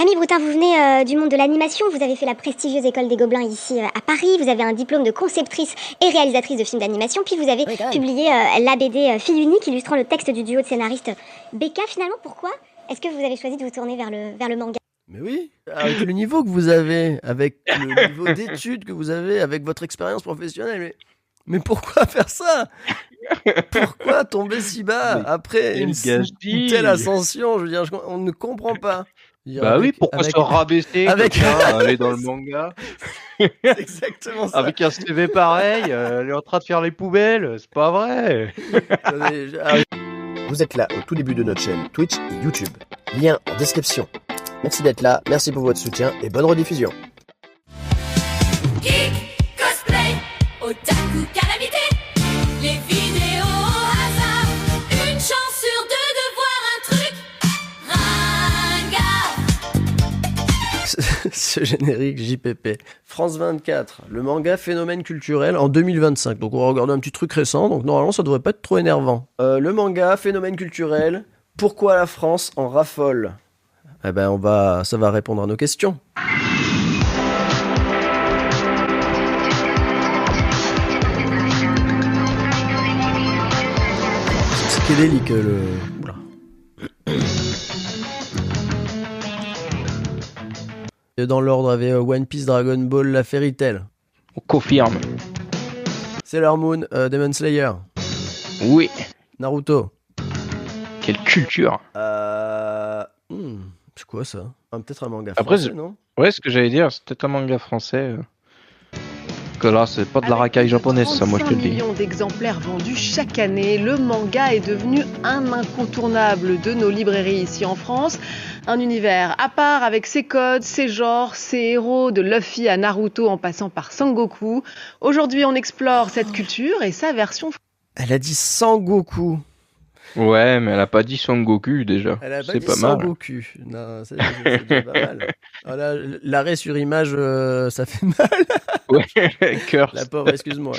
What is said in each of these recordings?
Camille Broutin, vous venez du monde de l'animation, vous avez fait la prestigieuse école des Gobelins ici à Paris, vous avez un diplôme de conceptrice et réalisatrice de films d'animation, puis vous avez publié la BD Fille unique illustrant le texte du duo de scénaristes Becca. Finalement, pourquoi est-ce que vous avez choisi de vous tourner vers le manga? Mais oui, avec le niveau que vous avez, avec le niveau d'études que vous avez, avec votre expérience professionnelle, mais pourquoi faire ça? Pourquoi tomber si bas après une telle ascension? Je veux dire, on ne comprend pas. Oui, pourquoi se rabaisser aller dans le manga? C'est exactement ça. Avec un CV pareil, elle est en train de faire les poubelles, c'est pas vrai. Vous êtes là au tout début de notre chaîne Twitch et YouTube. Lien en description. Merci d'être là, merci pour votre soutien et bonne rediffusion. Geek, cosplay, otaku, calamité, les vidéos au hasard, une chance sur deux de voir un truc ringard. Ce générique JPP. France 24, le manga phénomène culturel en 2025. Donc on va regarder un petit truc récent, donc normalement ça devrait pas être trop énervant. Le manga phénomène culturel, pourquoi la France en raffole? Eh ben ça va répondre à nos questions. C'est psychédélique le... Oula. Dans l'ordre avait One Piece, Dragon Ball, la Fairy Tail. On confirme. Sailor Moon, Demon Slayer. Oui. Naruto. Quelle culture. C'est quoi ça? Peut-être un manga français, non? Ouais, ce que j'allais dire, c'est peut-être un manga français. Que là, c'est pas de la racaille japonaise, ça, moi je te le dis. Avec 35 millions d'exemplaires vendus chaque année, le manga est devenu un incontournable de nos librairies ici en France. Un univers à part avec ses codes, ses genres, ses héros, de Luffy à Naruto en passant par Sangoku. Aujourd'hui, on explore cette culture et sa version... Elle a dit Sangoku. Ouais, mais elle a pas dit Sangoku déjà. Elle a pas dit dit pas mal. Sangoku. Non, c'est déjà pas mal. Voilà, l'arrêt sur image, ça fait mal. Ouais, cœur. La pauvre, excuse-moi.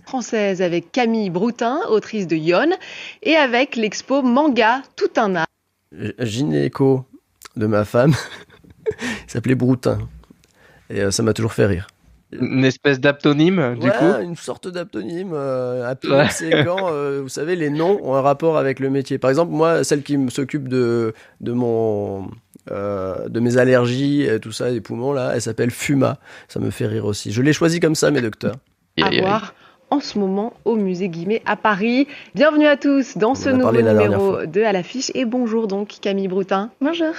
Française avec Camille Broutin, autrice de Yon, et avec l'expo Manga Tout un art. Gynéco de ma femme, il s'appelait Broutin. Et ça m'a toujours fait rire. Une espèce d'aptonyme, du coup. Une sorte d'aptonyme. Aptonyme, c'est quand, vous savez, les noms ont un rapport avec le métier. Par exemple, moi, celle qui s'occupe de mes allergies, et tout ça, des poumons, là, elle s'appelle Fuma. Ça me fait rire aussi. Je l'ai choisi comme ça, mes docteurs. À voir en ce moment au musée Guimet à Paris. Bienvenue à tous dans ce nouveau numéro de À l'affiche et bonjour donc Camille Broutin. Bonjour.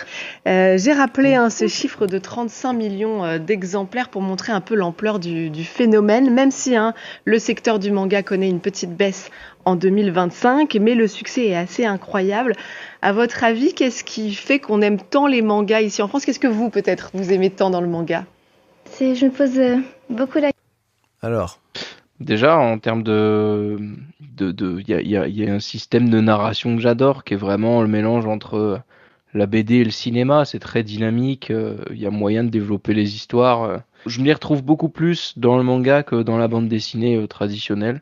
J'ai rappelé ce chiffre de 35 millions d'exemplaires pour montrer un peu l'ampleur du phénomène, même si le secteur du manga connaît une petite baisse en 2025, mais le succès est assez incroyable. À votre avis, qu'est-ce qui fait qu'on aime tant les mangas ici en France? Qu'est-ce que vous, peut-être, vous aimez tant dans le manga? Je me pose beaucoup la question. Alors déjà, en termes il y a un système de narration que j'adore, qui est vraiment le mélange entre la BD et le cinéma. C'est très dynamique, il y a moyen de développer les histoires. Je me les retrouve beaucoup plus dans le manga que dans la bande dessinée traditionnelle.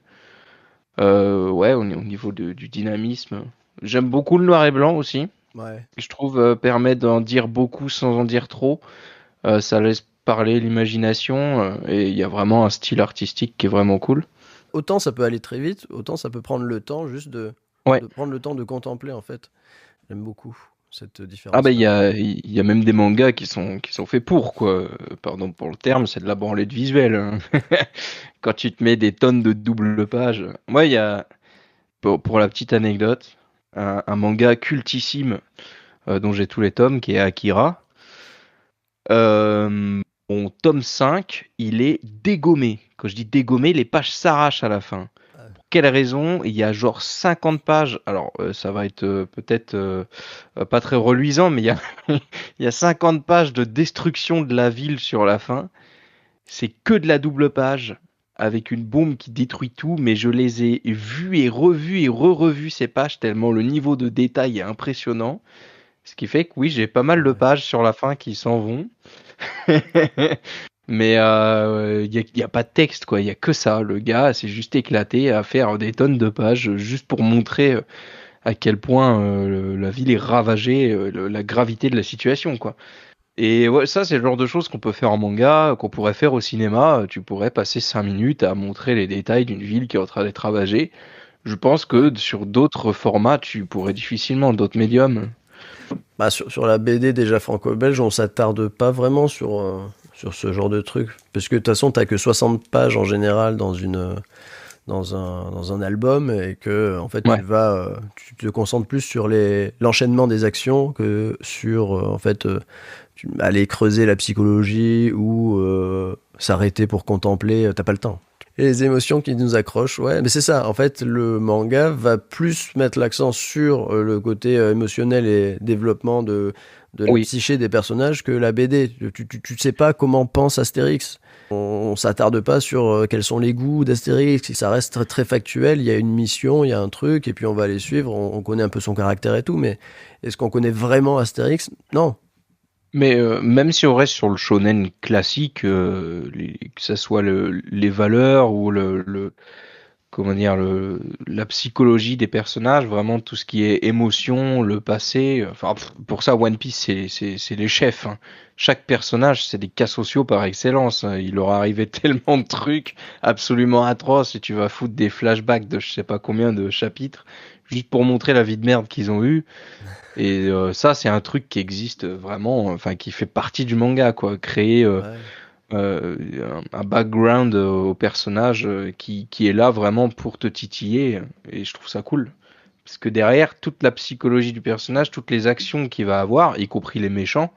Au niveau du dynamisme. J'aime beaucoup le noir et blanc aussi. Ouais. Je trouve permet d'en dire beaucoup sans en dire trop. Ça laisse parler l'imagination et il y a vraiment un style artistique qui est vraiment cool. Autant ça peut aller très vite, autant ça peut prendre le temps juste de prendre le temps de contempler en fait. J'aime beaucoup cette différence. Il y a même des mangas qui sont faits pour quoi. Pardon pour le terme, c'est de la branlette visuelle. Hein. Quand tu te mets des tonnes de double pages. Moi, il y a pour la petite anecdote un manga cultissime dont j'ai tous les tomes qui est Akira. Mon tome 5, il est dégommé. Quand je dis dégommé, les pages s'arrachent à la fin. Pour quelle raison? Il y a genre 50 pages. Alors, ça va être peut-être pas très reluisant, mais il y a 50 pages de destruction de la ville sur la fin. C'est que de la double page, avec une bombe qui détruit tout, mais je les ai vues et revues et re-revues ces pages, tellement le niveau de détail est impressionnant. Ce qui fait que oui, j'ai pas mal de pages sur la fin qui s'en vont. Mais y a pas de texte, quoi. Il y a que ça. Le gars s'est juste éclaté à faire des tonnes de pages juste pour montrer à quel point la ville est ravagée, la gravité de la situation, quoi. Et ouais, ça, c'est le genre de choses qu'on peut faire en manga, qu'on pourrait faire au cinéma. Tu pourrais passer 5 minutes à montrer les détails d'une ville qui est en train d'être ravagée. Je pense que sur d'autres formats, tu pourrais difficilement, d'autres médiums. Bah, sur la BD déjà franco-belge, on s'attarde pas vraiment sur ce genre de truc. Parce que de toute façon, t'as que 60 pages en général dans un album et que en fait Ouais. tu te concentres plus sur l'enchaînement des actions que sur aller creuser la psychologie ou s'arrêter pour contempler, t'as pas le temps. Et les émotions qui nous accrochent, ouais, mais c'est ça. En fait, le manga va plus mettre l'accent sur le côté émotionnel et développement de la Oui. psyché des personnages que la BD. Tu sais pas comment pense Astérix. On s'attarde pas sur quels sont les goûts d'Astérix. Ça reste très, très factuel. Il y a une mission, il y a un truc, et puis on va les suivre. On connaît un peu son caractère et tout, mais est-ce qu'on connaît vraiment Astérix? Non. Mais même si on reste sur le shonen classique, que ça soit les valeurs ou comment dire, la psychologie des personnages, vraiment tout ce qui est émotion, le passé. Enfin, pour ça, One Piece, c'est les chefs, hein. Chaque personnage, c'est des cas sociaux par excellence, hein. Il leur arrivait tellement de trucs absolument atroces et tu vas foutre des flashbacks de je sais pas combien de chapitres juste pour montrer la vie de merde qu'ils ont eue. Et ça, c'est un truc qui existe vraiment, enfin, qui fait partie du manga, quoi. Créer Ouais. un background au personnage qui est là vraiment pour te titiller. Et je trouve ça cool. Parce que derrière, toute la psychologie du personnage, toutes les actions qu'il va avoir, y compris les méchants,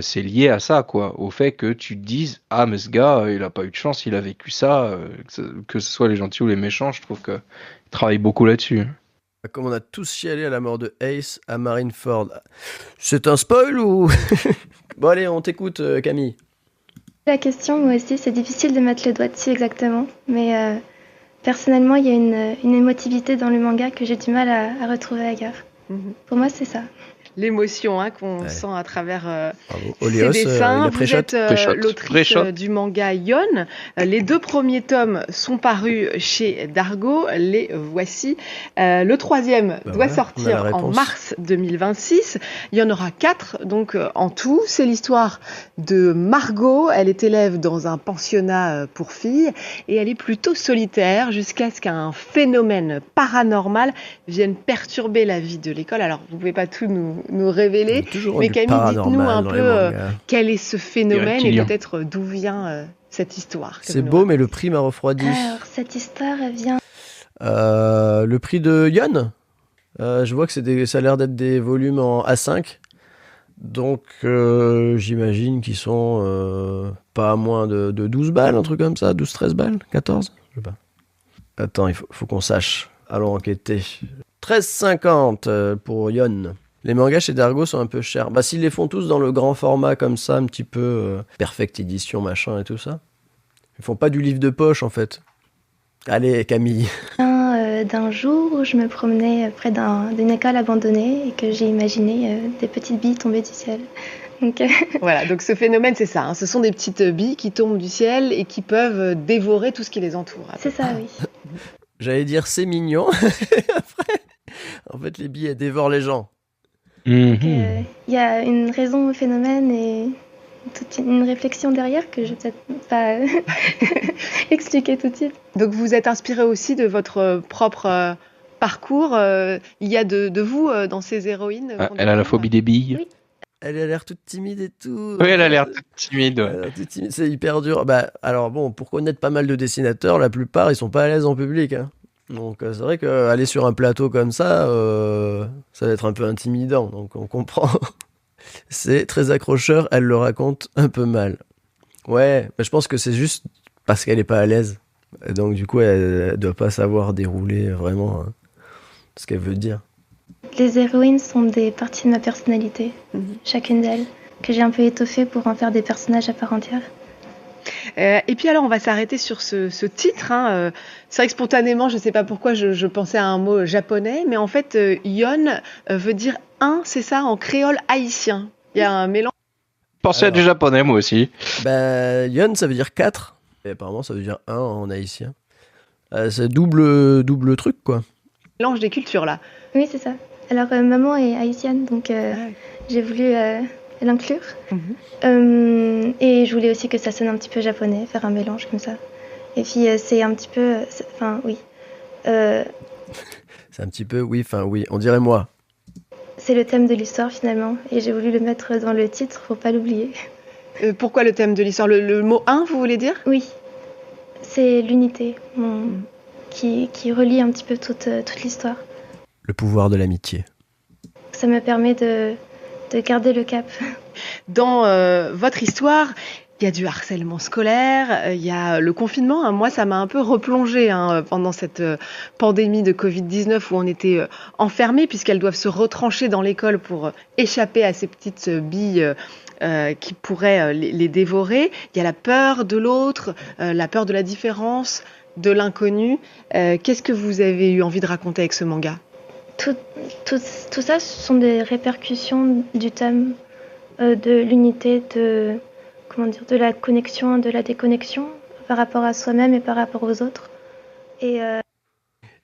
c'est lié à ça, quoi. Au fait que tu te dises, ah, mais ce gars, il a pas eu de chance, il a vécu ça. Que ce soit les gentils ou les méchants, je trouve qu'il travaille beaucoup là-dessus. Comme on a tous chialé à la mort de Ace à Marineford. C'est un spoil ou... Bon allez, on t'écoute Camille. La question, moi aussi, c'est difficile de mettre le doigt dessus exactement, mais personnellement, il y a une émotivité dans le manga que j'ai du mal à retrouver ailleurs. Pour moi, c'est ça. L'émotion qu'on Ouais. sent à travers Bravo. ces Olios, il dessins. a Vous pré-shot. êtes Pré-shot. l'autrice Pré-shot. du manga Yon. Les 2 premiers tomes sont parus chez Dargo. Les voici. Le 3e Bah doit voilà, on a sortir la en réponse. mars 2026. Il y en aura 4, donc en tout. C'est l'histoire de Margot. Elle est élève dans un pensionnat pour filles et elle est plutôt solitaire jusqu'à ce qu'un phénomène paranormal vienne perturber la vie de l'école. Alors, vous pouvez pas tout nous révéler. Toujours Mais du Camille, dites-nous paranormal un dans peu les mangas. quel est ce phénomène et reptiliens. peut-être d'où vient cette histoire. que C'est vous nous beau, mais le prix m'a refroidi. Alors, cette histoire, elle vient... Le prix de Yon, je vois que ça a l'air d'être des volumes en A5. Donc j'imagine qu'ils sont pas à moins de 12 balles, un truc comme ça, 12-13 balles, 14, je sais pas. Attends, il faut qu'on sache. Allons enquêter. 13,50 pour Yon. Les mangas chez Dargo sont un peu chers. Bah s'ils les font tous dans le grand format comme ça, un petit peu perfect édition machin et tout ça. Ils font pas du livre de poche en fait. Allez Camille. D'un jour où je me promenais près d'une école abandonnée et que j'ai imaginé des petites billes tomber du ciel. Donc, Voilà, donc ce phénomène, c'est ça. Ce sont des petites billes qui tombent du ciel et qui peuvent dévorer tout ce qui les entoure. c'est ça, oui. J'allais dire c'est mignon. Après, en fait les billes elles dévorent les gens. Mhm. Il y a une raison au phénomène et toute une réflexion derrière que je vais peut-être pas expliquer tout de suite. Donc vous êtes inspiré aussi de votre propre parcours. Il y a de vous dans ces héroïnes. Ah, elle a la phobie des billes. Oui. Elle a l'air toute timide et tout. Oui, elle a l'air toute timide. Elle a l'air toute timide, c'est hyper dur. Bah, alors bon, pour connaître pas mal de dessinateurs, la plupart ils sont pas à l'aise en public, hein. Donc c'est vrai qu'aller sur un plateau comme ça, ça va être un peu intimidant. Donc on comprend. C'est très accrocheur, elle le raconte un peu mal. Ouais, mais je pense que c'est juste parce qu'elle est pas à l'aise. Et donc du coup, elle doit pas savoir dérouler vraiment ce qu'elle veut dire. Les héroïnes sont des parties de ma personnalité, chacune d'elles, que j'ai un peu étoffées pour en faire des personnages à part entière. Et puis alors, on va s'arrêter sur ce titre. C'est vrai que spontanément, je ne sais pas pourquoi, je pensais à un mot japonais, mais en fait, Yon veut dire un, c'est ça, en créole haïtien. Il y a un mélange. Je pensais à du japonais, moi aussi. Bah, Yon, ça veut dire 4. Et apparemment, ça veut dire 1 en haïtien. C'est double truc, quoi. Des cultures là. Oui, c'est ça. Alors, maman est haïtienne, donc j'ai voulu l'inclure. Et je voulais aussi que ça sonne un petit peu japonais, faire un mélange comme ça. Et puis c'est un petit peu... Enfin, oui. C'est un petit peu, oui, on dirait moi. C'est le thème de l'histoire finalement, et j'ai voulu le mettre dans le titre pour pas l'oublier. Pourquoi le thème de l'histoire, le mot 1, vous voulez dire? Oui, c'est l'unité qui relie un petit peu toute l'histoire. Le pouvoir de l'amitié. Ça me permet de garder le cap. Dans votre histoire, il y a du harcèlement scolaire, il y a le confinement. Moi, ça m'a un peu replongée pendant cette pandémie de Covid-19 où on était enfermés puisqu'elles doivent se retrancher dans l'école pour échapper à ces petites billes qui pourraient les dévorer. Il y a la peur de l'autre, la peur de la différence, de l'inconnu. Qu'est-ce que vous avez eu envie de raconter avec ce manga? Tout ça, ce sont des répercussions du thème de l'unité, de la connexion, de la déconnexion par rapport à soi-même et par rapport aux autres. Et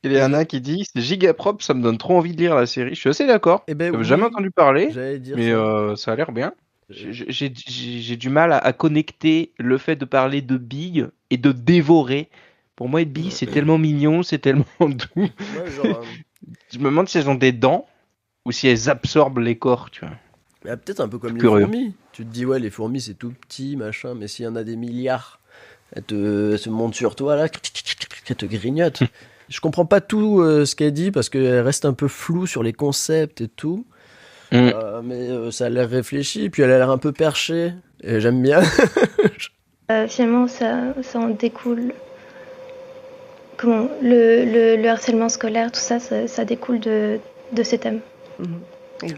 il y en a qui dit c'est giga propre, ça me donne trop envie de lire la série. Je suis assez d'accord. J'avais jamais entendu parler, mais ça a l'air bien. J'ai du mal à connecter le fait de parler de billes et de dévorer. Pour moi, être bille, c'est tellement mignon, c'est tellement doux. Je me demande si elles ont des dents ou si elles absorbent les corps, tu vois. Peut-être un peu comme les fourmis. Tu te dis, ouais, les fourmis, c'est tout petit, machin, mais s'il y en a des milliards, elles se montent sur toi, là, elles te grignotent. Je comprends pas tout ce qu'elle dit, parce qu'elle reste un peu floue sur les concepts et tout. Mais ça a l'air réfléchi, puis elle a l'air un peu perchée, et j'aime bien. Finalement, ça en découle. Le harcèlement scolaire, tout ça, ça découle de ces thèmes.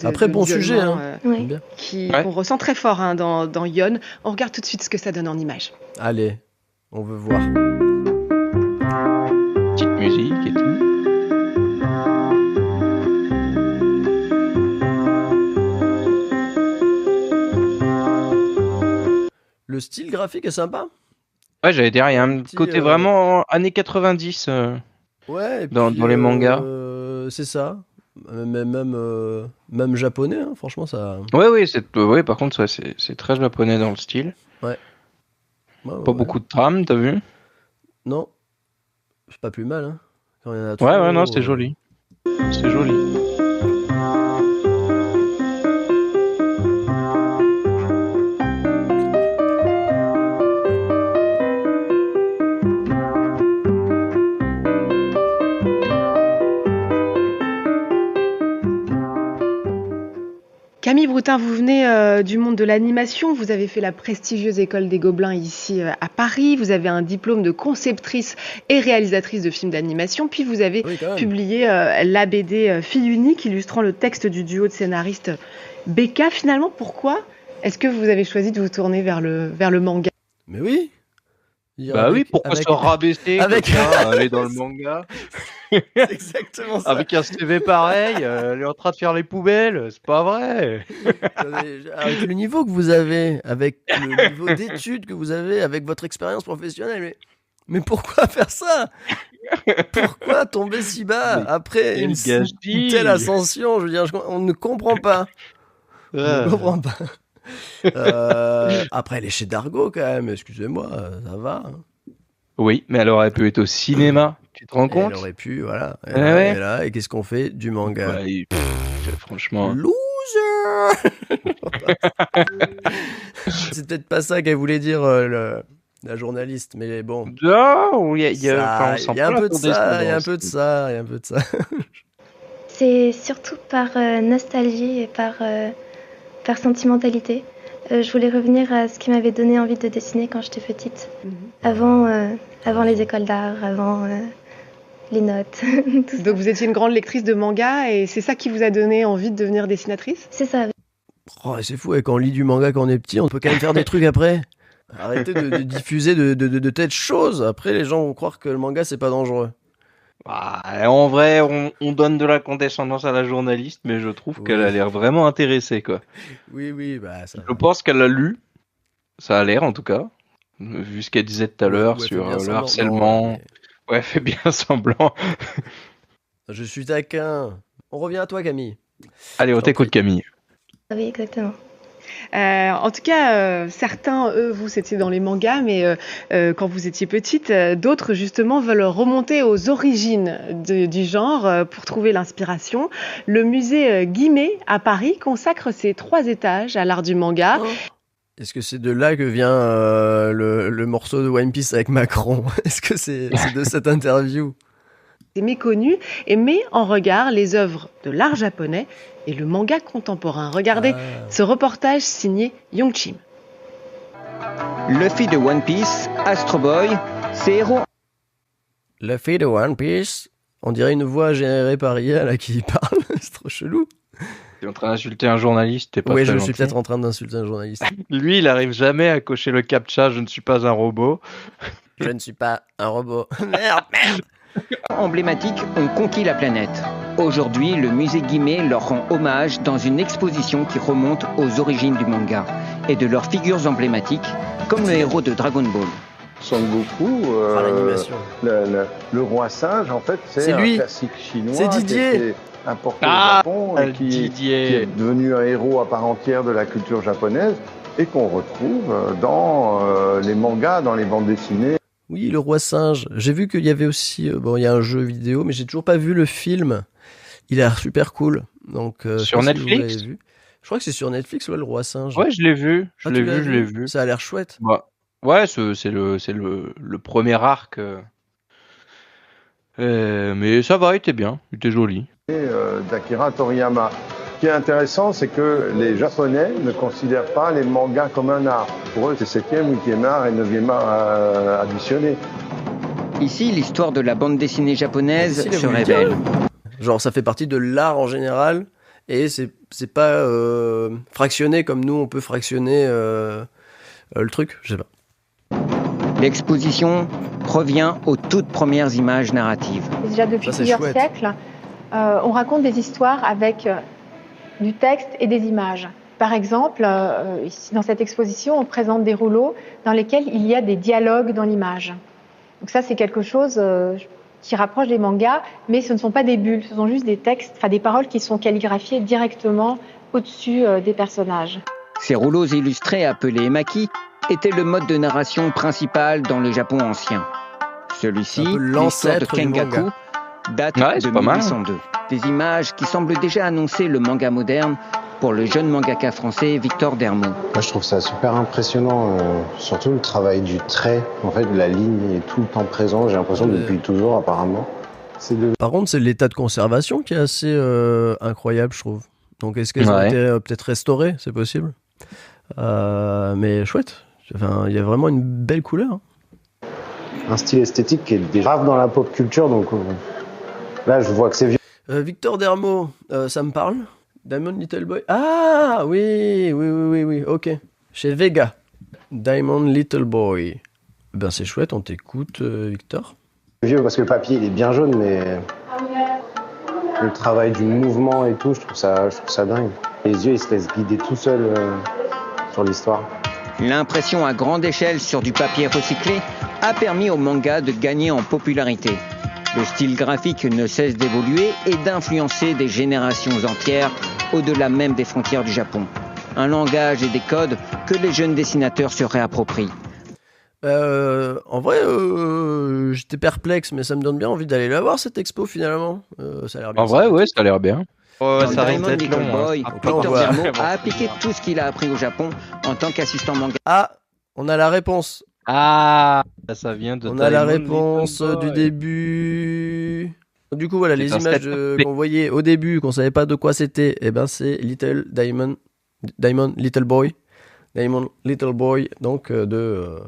Après, bon sujet, qu'on ressent très fort dans Yon. On regarde tout de suite ce que ça donne en images. Allez, on veut voir. Petite musique et tout. Le style graphique est sympa. Ouais, j'allais dire, il y a un côté vraiment années 90 ouais, dans les mangas. C'est ça. Même japonais, hein, franchement, ça... Ouais, par contre, c'est très japonais dans le style. Ouais. Pas beaucoup de trames, t'as vu? Non. C'est pas plus mal, hein. Quand il y en a trop, non, c'est joli. C'est joli. Camille Broutin, vous venez du monde de l'animation, vous avez fait la prestigieuse école des Gobelins ici à Paris, vous avez un diplôme de conceptrice et réalisatrice de films d'animation, puis vous avez publié la BD Fille unique illustrant le texte du duo de scénaristes Becca. Finalement, pourquoi est-ce que vous avez choisi de vous tourner vers le manga? Mais oui. Pourquoi se rabaisser aller dans le manga? C'est exactement ça. Avec un CV pareil, elle est en train de faire les poubelles, c'est pas vrai. Avec le niveau que vous avez, avec le niveau d'études que vous avez, avec votre expérience professionnelle, mais pourquoi faire ça? Pourquoi tomber si bas après une telle ascension? Je veux dire, on ne comprend pas. On ne comprend pas. Après, elle est chez Dargo quand même, excusez-moi, ça va. Hein. Oui, mais elle aurait pu être au cinéma, tu te rends compte? Elle aurait pu, voilà. Elle est là, et qu'est-ce qu'on fait? Du manga. Franchement. Loser. C'est peut-être pas ça qu'elle voulait dire, la journaliste, mais bon. Non, il y a un peu de ça, il y a un peu de ça, il y a un peu de ça. C'est surtout par nostalgie et par sentimentalité. Je voulais revenir à ce qui m'avait donné envie de dessiner quand j'étais petite. Avant les écoles d'art, avant les notes. Tout ça. Donc vous étiez une grande lectrice de manga et c'est ça qui vous a donné envie de devenir dessinatrice? C'est ça. Oh, c'est fou, quand on lit du manga quand on est petit, on peut quand même faire des trucs après. Arrêtez de diffuser de telles choses. Après, les gens vont croire que le manga, c'est pas dangereux. En vrai, on donne de la condescendance à la journaliste, mais je trouve qu'elle a l'air vraiment intéressée, quoi. Oui, ça... Je pense qu'elle l'a lu. Ça a l'air, en tout cas. Vu ce qu'elle disait tout à l'heure sur le harcèlement. Ouais, fait bien semblant. Je suis taquin. On revient à toi, Camille. Allez, on t'écoute, Camille. Oui, exactement. En tout cas, certains, eux, vous, c'était dans les mangas, mais quand vous étiez petite, d'autres, justement, veulent remonter aux origines du genre pour trouver l'inspiration. Le musée Guimet, à Paris, consacre ses 3 étages à l'art du manga. Oh. Est-ce que c'est de là que vient le morceau de One Piece avec Macron? Est-ce que c'est de cette interview? C'est méconnu et met en regard les œuvres de l'art japonais et le manga contemporain. Regardez ce reportage signé Yongchim. Luffy de One Piece, Astro Boy, ses héros. Luffy de One Piece, on dirait une voix générée par IA là qui parle, c'est trop chelou. T'es en train d'insulter un journaliste, t'es pas Oui, très je suis gentil. peut-être en train d'insulter un journaliste. Lui, il arrive jamais à cocher le captcha, je ne suis pas un robot. Je ne suis pas un robot. Merde. Emblématiques ont conquis la planète. Aujourd'hui, le musée Guimet leur rend hommage dans une exposition qui remonte aux origines du manga et de leurs figures emblématiques, comme le héros de Dragon Ball. Son Goku, l'animation. le roi singe, en fait, c'est lui. un classique chinois. C'est Didier. Qui a été importé au Japon et qui Didier. est devenu un héros à part entière de la culture japonaise et qu'on retrouve dans les mangas, dans les bandes dessinées. Oui, le roi singe. J'ai vu qu'il y avait aussi, il y a un jeu vidéo, mais j'ai toujours pas vu le film. Il a l'air super cool. Donc Sur je sais pas si vous Netflix l'avez vu. Je crois que c'est sur Netflix, le roi singe. Ouais, je l'ai vu, je Ah, tu l'ai vu. Ça a l'air chouette. Bah, ouais, c'est le premier arc. Mais ça va, il était bien, il était joli. D'Akira Toriyama. Ce qui est intéressant, c'est que les Japonais ne considèrent pas les mangas comme un art. Pour eux, c'est 7e, 8e art et 9e art additionnés. Ici, l'histoire de la bande dessinée japonaise Ici, il a se voulu révèle. dire. Genre, ça fait partie de l'art en général et c'est pas fractionné comme nous, on peut fractionner le truc. Je sais pas. L'exposition revient aux toutes premières images narratives. Déjà depuis Ça, c'est plusieurs chouette. siècles, on raconte des histoires avec du texte et des images. Par exemple, ici, dans cette exposition, on présente des rouleaux dans lesquels il y a des dialogues dans l'image. Donc ça, c'est quelque chose qui rapproche des mangas, mais ce ne sont pas des bulles, ce sont juste des textes, enfin des paroles qui sont calligraphiées directement au-dessus des personnages. Ces rouleaux illustrés appelés maki étaient le mode de narration principal dans le Japon ancien. Celui-ci, Un peu l'histoire de l'ancêtre du Kengaku, manga. date Ouais, de c'est pas mal. 1802. Des images qui semblent déjà annoncer le manga moderne pour le jeune mangaka français Victor Dermo. Moi, je trouve ça super impressionnant, surtout le travail du trait. En fait, la ligne est tout le temps présent, j'ai l'impression depuis toujours apparemment. Par contre, c'est l'état de conservation qui est assez incroyable, je trouve. Donc, est-ce qu'elles ont Ouais. été peut-être restaurées? C'est possible. Mais chouette. Enfin, il y a vraiment une belle couleur. Hein. Un style esthétique qui est déjà grave dans la pop culture, donc là, je vois que c'est vieux. Victor Dermo, ça me parle. Diamond Little Boy. Ah, oui, ok. Chez Vega. Diamond Little Boy. Ben, c'est chouette, on t'écoute, Victor. Vieux parce que le papier, il est bien jaune, mais le travail du mouvement et tout, je trouve ça dingue. Les yeux, ils se laissent guider tout seuls sur l'histoire. L'impression à grande échelle sur du papier recyclé a permis au manga de gagner en popularité. Le style graphique ne cesse d'évoluer et d'influencer des générations entières au-delà même des frontières du Japon. Un langage et des codes que les jeunes dessinateurs se réapproprient. En vrai, j'étais perplexe, mais ça me donne bien envie d'aller la voir, cette expo, finalement. Ça a l'air bien. En vrai, ouais, ça a l'air bien. Dans Ça risque Diamond d'être Little long. Boy, Hein. Victor voir. Dermo a appliqué tout ce qu'il a appris au Japon en tant qu'assistant manga. Ah, on a la réponse. Ah, ça vient de On a la Diamond réponse Little du Boy. début. Du coup, voilà, C'est les un images set complet. qu'on voyait au début, qu'on savait pas de quoi c'était, eh ben c'est Diamond Little Boy. Diamond Little Boy, donc de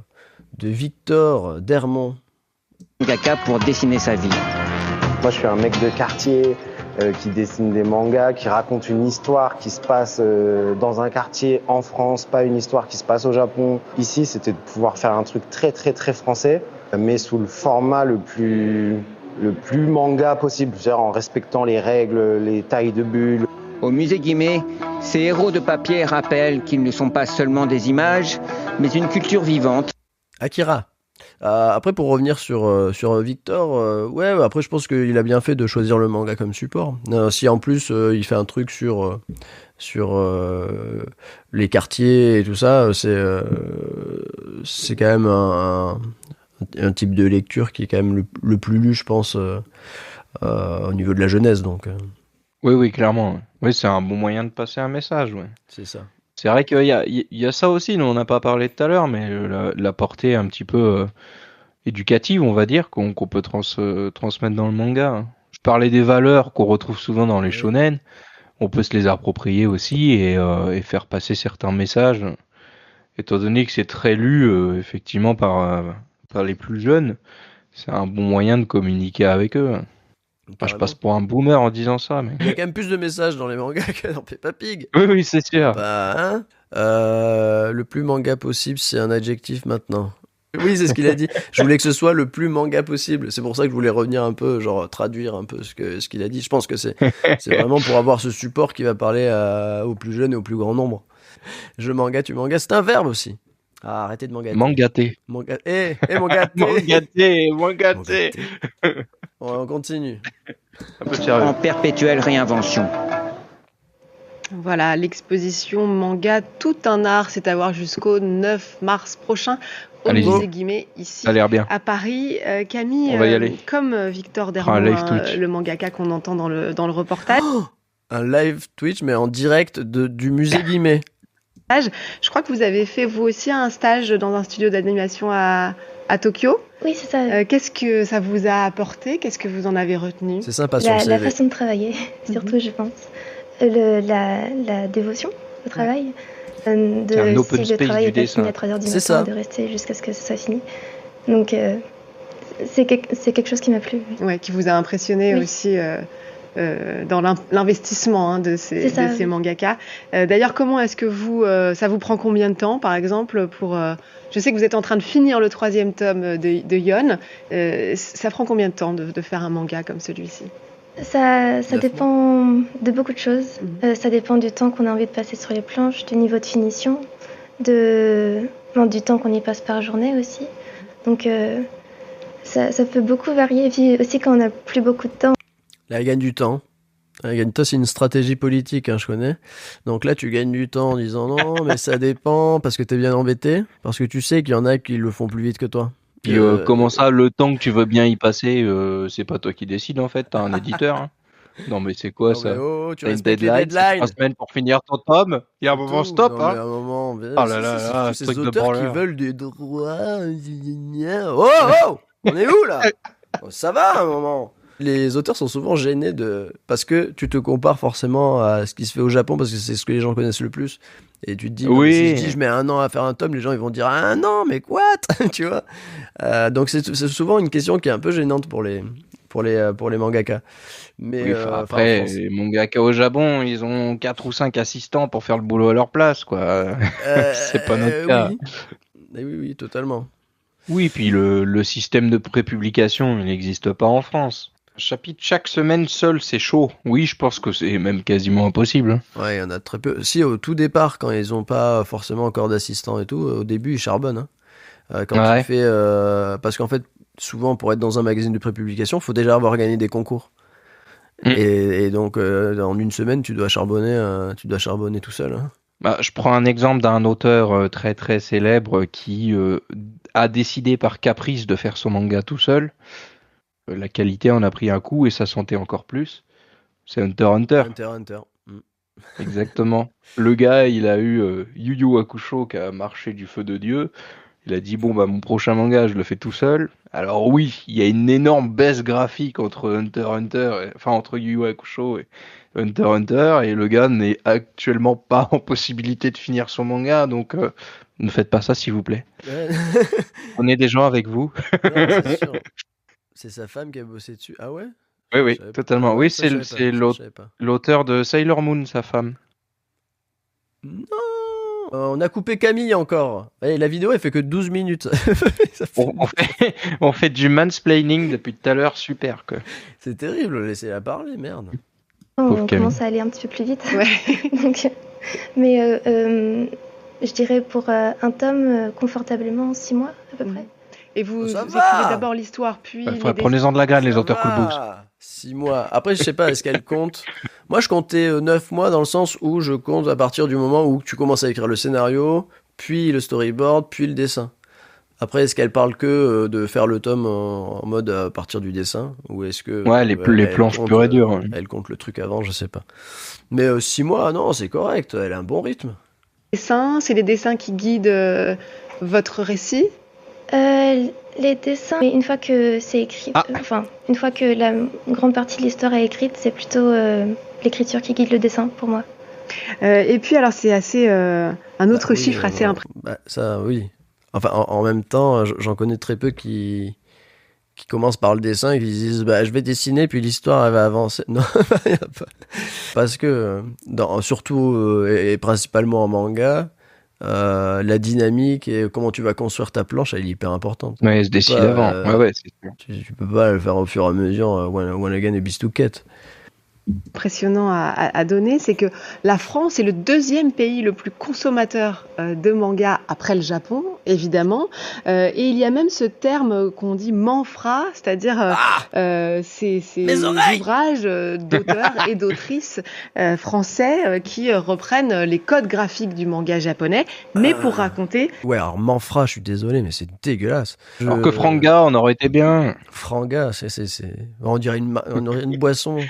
Victor Dermont. Mangaka pour dessiner sa vie. Moi, je suis un mec de quartier qui dessine des mangas, qui raconte une histoire qui se passe dans un quartier en France, pas une histoire qui se passe au Japon. Ici, c'était de pouvoir faire un truc très très très français, mais sous le format le plus manga possible, c'est-à-dire en respectant les règles, les tailles de bulles. Au musée Guimet, ces héros de papier rappellent qu'ils ne sont pas seulement des images, mais une culture vivante. Akira. Après, pour revenir sur Victor, ouais, après, je pense qu'il a bien fait de choisir le manga comme support. Si en plus il fait un truc sur les quartiers et tout ça, c'est quand même un type de lecture qui est quand même le plus lu, je pense, au niveau de la jeunesse. Donc, Oui, clairement. Oui, c'est un bon moyen de passer un message, ouais. c'est ça. C'est vrai qu'il y a ça aussi, nous on n'a pas parlé tout à l'heure, mais la portée un petit peu éducative, on va dire, qu'on peut transmettre dans le manga, hein. Je parlais des valeurs qu'on retrouve souvent dans les shonen, on peut se les approprier aussi et faire passer certains messages, étant donné que c'est très lu effectivement par les plus jeunes, c'est un bon moyen de communiquer avec eux. Enfin, je passe pour un boomer en disant ça, mais... Il y a quand même plus de messages dans les mangas que dans Peppa Pig. Oui, c'est sûr. Bah, hein, le plus manga possible, c'est un adjectif maintenant. Oui, c'est ce qu'il a dit. Je voulais que ce soit le plus manga possible. C'est pour ça que je voulais revenir un peu, genre traduire un peu ce qu'il a dit. Je pense que c'est vraiment pour avoir ce support qui va parler aux plus jeunes et au plus grand nombre. Je manga, tu mangas, c'est un verbe aussi. Ah, arrêtez de mangater. Mangater. Mangater. Mangater. On continue. Un peu sérieux. En perpétuelle réinvention. Voilà, l'exposition manga Tout un art, c'est à voir jusqu'au 9 mars prochain au Allez-y. musée Guimet, ici Ça a l'air bien. à Paris. Camille, On va y aller. comme Victor Un Dermont, live Twitch. le mangaka qu'on entend dans le reportage, Un live Twitch, mais en direct du musée Guimet. je crois que vous avez fait vous aussi un stage dans un studio d'animation à Tokyo. Oui, c'est ça. Qu'est-ce que ça vous a apporté? Qu'est-ce que vous en avez retenu? C'est sympa sur le La CV. façon de travailler, surtout, je pense. La dévotion au travail. C'est un open Si le space travail du est pas dessin. fini à 3h du C'est matin, ça. de rester jusqu'à ce que ce soit fini. Donc, c'est quelque chose qui m'a plu. Ouais, qui vous a impressionné Oui. aussi dans l'investissement de C'est ça, ces oui. mangakas. D'ailleurs, comment est-ce que ça vous prend combien de temps, par exemple, pour... je sais que vous êtes en train de finir le 3e tome de Yon. Ça prend combien de temps de faire un manga comme celui-ci? Ça dépend de beaucoup de choses. Ça dépend du temps qu'on a envie de passer sur les planches, du niveau de finition, du temps qu'on y passe par journée aussi. Donc, ça peut beaucoup varier. Et puis aussi, quand on n'a plus beaucoup de temps, Là, elle gagne du temps. Elle gagne du temps, c'est une stratégie politique, je connais. Donc là, tu gagnes du temps en disant non, mais ça dépend, parce que t'es bien embêté, parce que tu sais qu'il y en a qui le font plus vite que toi. Puis comment ça, le temps que tu veux bien y passer, c'est pas toi qui décides en fait, t'as un éditeur. Hein. Non mais c'est quoi Non, ça? mais oh, tu T'as une respectes les deadline, c'est deadlines. 3 semaines pour finir ton tome. Il y a un moment stop, Non, mais hein. à un moment, Oh là là là, c'est truc ces de auteurs qui branleur. veulent des droits. Oh, oh, on est où là? Oh, ça va à un moment. Les auteurs sont souvent gênés parce que tu te compares forcément à ce qui se fait au Japon parce que c'est ce que les gens connaissent le plus. Et tu te dis, Oui. si je dis je mets 1 an à faire un tome, les gens ils vont dire 1 an, mais quoi? Tu vois? Donc c'est souvent une question qui est un peu gênante pour les mangaka. Mais Oui, après, les mangaka au Japon, ils ont 4 ou 5 assistants pour faire le boulot à leur place, quoi. C'est pas notre cas. Oui. Oui, totalement. Oui, puis le système de prépublication, il n'existe pas en France. Un chapitre chaque semaine seul, c'est chaud. Oui, je pense que c'est même quasiment impossible. Hein. Ouais, il y en a très peu. Si, au tout départ, quand ils n'ont pas forcément encore d'assistants et tout, au début, ils charbonnent. Hein. Quand Ouais. tu fais... parce qu'en fait, souvent, pour être dans un magazine de prépublication, il faut déjà avoir gagné des concours. Et donc, en une semaine, tu dois charbonner tout seul. Hein. Bah, je prends un exemple d'un auteur très très célèbre qui a décidé par caprice de faire son manga tout seul. La qualité en a pris un coup et ça sentait encore plus. C'est Hunter x Hunter. Hunter x Hunter. Exactement. Le gars, il a eu Yu Yu Hakusho qui a marché du feu de Dieu. Il a dit bon bah mon prochain manga je le fais tout seul. Alors oui, il y a une énorme baisse graphique entre entre Yu Yu Hakusho et Hunter x Hunter et le gars n'est actuellement pas en possibilité de finir son manga donc ne faites pas ça s'il vous plaît. Ouais. Prenez des gens avec vous. Ouais, c'est sûr. C'est sa femme qui a bossé dessus. Ah ouais? Oui, totalement. pas. Oui, Ça, je savais pas. Je savais pas. l'auteur de Sailor Moon, sa femme. Non! On a coupé Camille encore. Et la vidéo, elle fait que 12 minutes. Ça fait- On fait du mansplaining depuis tout à l'heure, super quoi. C'est terrible, laissez-la parler, merde. Pauvre on Camille. commence à aller un petit peu plus vite. Ouais. Donc, mais je dirais pour un tome, confortablement 6 mois à peu près. Et vous Ça écrivez va. d'abord l'histoire, puis les Prenez-en de la graine, les Ça auteurs Cool Books. va. 6 mois. Après, je sais pas, est-ce qu'elle compte? Moi, je comptais 9 mois dans le sens où je compte à partir du moment où tu commences à écrire le scénario, puis le storyboard, puis le dessin. Après, est-ce qu'elle parle que de faire le tome en mode à partir du dessin? Ou est-ce que. Ouais, les elle planches compte, pures et dures. Ouais. Elle compte le truc avant, je sais pas. Mais 6 mois, non, c'est correct. Elle a un bon rythme. dessins, c'est les dessins qui guident votre récit. Les dessins, mais une fois que c'est écrit, une fois que la grande partie de l'histoire est écrite, c'est plutôt l'écriture qui guide le dessin pour moi. Et puis alors c'est assez un autre chiffre assez impressionnant. Ça, oui. Enfin, en même temps, j'en connais très peu qui commencent par le dessin et qui disent je vais dessiner puis l'histoire elle va avancer. Non, y a pas. Parce que surtout et principalement en manga, la dynamique et comment tu vas construire ta planche elle est hyper importante. Ouais, elle se décide avant. Ouais, c'est sûr. Tu peux pas le faire au fur et à mesure one again et bistouquette. Impressionnant à donner, c'est que la France est le deuxième pays le plus consommateur de manga après le Japon, évidemment. Et il y a même ce terme qu'on dit manfra, c'est-à-dire ces ouvrages d'auteurs et d'autrices français qui reprennent les codes graphiques du manga japonais, mais pour raconter... Ouais, alors manfra, je suis désolé, mais c'est dégueulasse. Alors que franga, on aurait été bien. Franga, on dirait une boisson...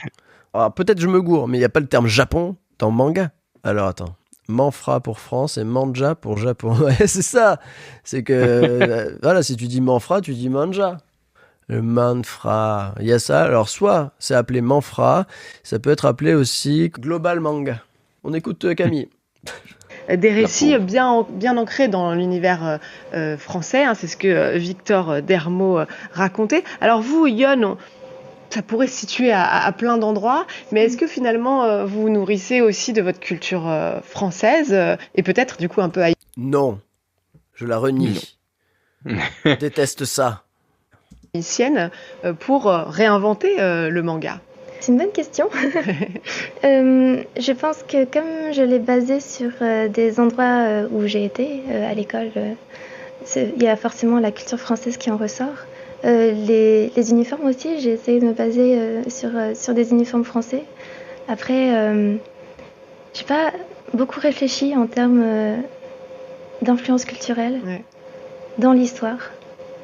Alors, peut-être je me gourre, mais il n'y a pas le terme Japon dans manga. Alors attends, manfra pour France et manja pour Japon. Ouais, c'est ça. C'est que, voilà, si tu dis manfra, tu dis manja. Le manfra, il y a ça. Alors soit c'est appelé manfra, ça peut être appelé aussi global manga. On écoute Camille. Des récits bien ancrés dans l'univers français, hein, c'est ce que Victor Dermo racontait. Alors vous, Yon, ça pourrait se situer à plein d'endroits, mais est-ce que finalement vous vous nourrissez aussi de votre culture française et peut-être du coup un peu ailleurs? Non, je la renie. Je déteste ça. Pour réinventer le manga. C'est une bonne question. Je pense que comme je l'ai basé sur des endroits où j'ai été à l'école, il y a forcément la culture française qui en ressort. Les uniformes aussi, j'ai essayé de me baser sur des uniformes français. Après, j'ai pas beaucoup réfléchi en termes d'influence culturelle dans l'histoire,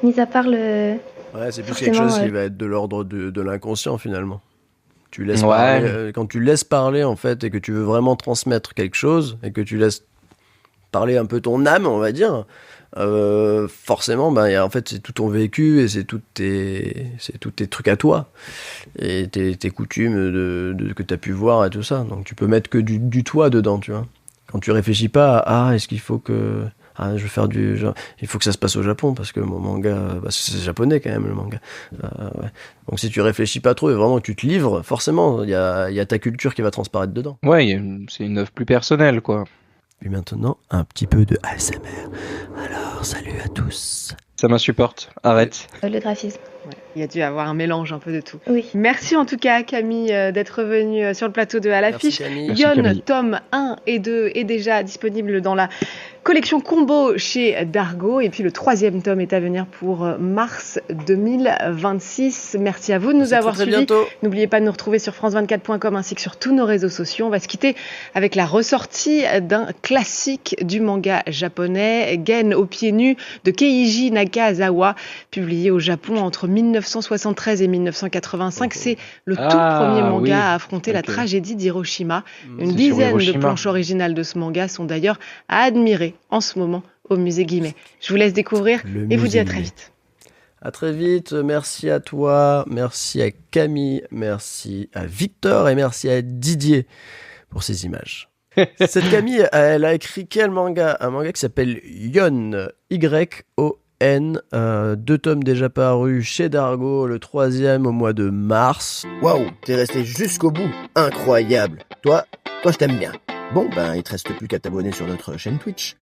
mis à part le... Ouais, c'est plus quelque chose qui va être de l'ordre de l'inconscient finalement. Tu laisses parler, quand tu laisses parler en fait et que tu veux vraiment transmettre quelque chose et que tu laisses parler un peu ton âme, on va dire, forcément, en fait, c'est tout ton vécu et c'est tous tes trucs à toi et tes coutumes que tu as pu voir et tout ça. Donc tu peux mettre que du toi dedans, tu vois. Quand tu réfléchis pas à est-ce qu'il faut que je vais faire il faut que ça se passe au Japon parce que mon manga, c'est japonais quand même le manga. Ouais. Donc si tu réfléchis pas trop et vraiment que tu te livres, forcément, il y a ta culture qui va transparaître dedans. Ouais, c'est une œuvre plus personnelle, quoi. Et maintenant, un petit peu de ASMR. Alors, salut à tous. Ça m'insupporte. Arrête. Le graphisme. Ouais, il y a dû avoir un mélange un peu de tout. Oui. Merci en tout cas Camille d'être venue sur le plateau de À l'affiche. Yon, tome 1 et 2 est déjà disponible dans la collection Combo chez Dargo. Et puis le 3e tome est à venir pour mars 2026. Merci à vous de nous avoir suivis. N'oubliez pas de nous retrouver sur france24.com ainsi que sur tous nos réseaux sociaux. On va se quitter avec la ressortie d'un classique du manga japonais, Gen aux pieds nus de Keiji Nakazawa, publié au Japon entre 1973 et 1985. C'est le tout premier manga à affronter la tragédie d'Hiroshima. Une dizaine de planches originales de ce manga sont d'ailleurs à admirer en ce moment au musée Guimet. Je vous laisse découvrir et vous dis à très vite. À très vite, merci à toi, merci à Camille, merci à Victor et merci à Didier pour ces images. Cette Camille, elle a écrit quel manga? Un manga qui s'appelle Yon, Y-O-N, 2 tomes déjà parus chez Dargo, le 3e au mois de mars. Waouh, t'es resté jusqu'au bout, incroyable. Toi je t'aime bien. Bon, il te reste plus qu'à t'abonner sur notre chaîne Twitch.